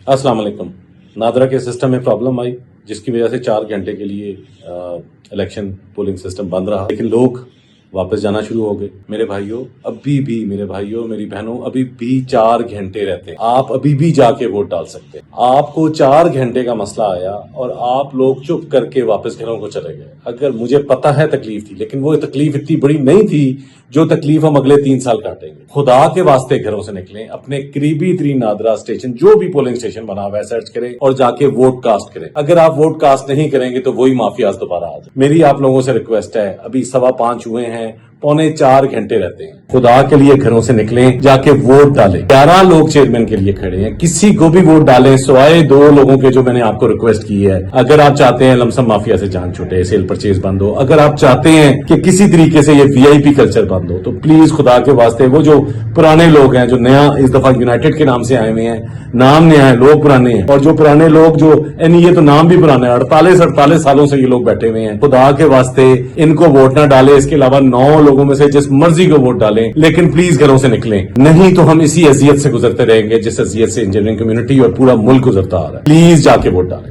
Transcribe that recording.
अस्सलाम वालेकुम। नादरा के सिस्टम में प्रॉब्लम आई जिसकी वजह से 4 घंटे के लिए इलेक्शन पोलिंग सिस्टम बंद रहा, लेकिन लोग वापस जाना शुरू हो गए। मेरे भाइयों, अभी भी मेरे भाइयों, मेरी बहनों, अभी भी 4 घंटे रहते हैं। आप अभी भी जाके वोट डाल सकते हैं। आपको 4 घंटे का मसला आया और आप लोग चुप करके वापस घरों को चले गए। अगर मुझे पता है तकलीफ थी, लेकिन वो तकलीफ इतनी बड़ी नहीं थी जो तकलीफ हम अगले 3 साल काटेंगे। खुदा के वास्ते घरों से निकलें, अपने करीबी तरीन नादरा स्टेशन, जो भी पोलिंग स्टेशन बना हुआ है, सर्च करें और जाके वोट कास्ट करें। अगर आप वोट कास्ट नहीं करेंगे तो वही माफियाज दोबारा आ जाए। मेरी आप लोगों से रिक्वेस्ट है, अभी 5:15 हुए हैं, 3:45 घंटे रहते हैं। खुदा के लिए घरों से निकलें, जाके वोट डालें। 11 लोग चेयरमैन के लिए खड़े हैं, किसी को भी वोट डालें सिवाय 2 लोगों के जो मैंने आपको रिक्वेस्ट की है। अगर आप चाहते हैं लमसम माफिया से जान छूटे, सेल परचेज बंद हो, अगर आप चाहते हैं कि किसी तरीके से ये वीआईपी कल्चर बंद हो, तो प्लीज खुदा के वास्ते वो जो पुराने लोग हैं, जो नया इस दफा यूनाइटेड के नाम से आए हुए हैं, नाम नया है, लोग पुराने हैं, और जो पुराने लोग जो ये तो नाम भी पुराना है, 48 सालों से ये लोग बैठे हुए हैं, खुदा के वास्ते इनको वोट ना डाले। इसके अलावा 9 लोगों में से जिस मर्जी को वोट डालें, लेकिन प्लीज घरों से निकलें, नहीं तो हम इसी अजियत से गुजरते रहेंगे जिस अजियत से इंजीनियरिंग कम्युनिटी और पूरा मुल्क गुजरता आ रहा है। प्लीज जाके वोट डालें।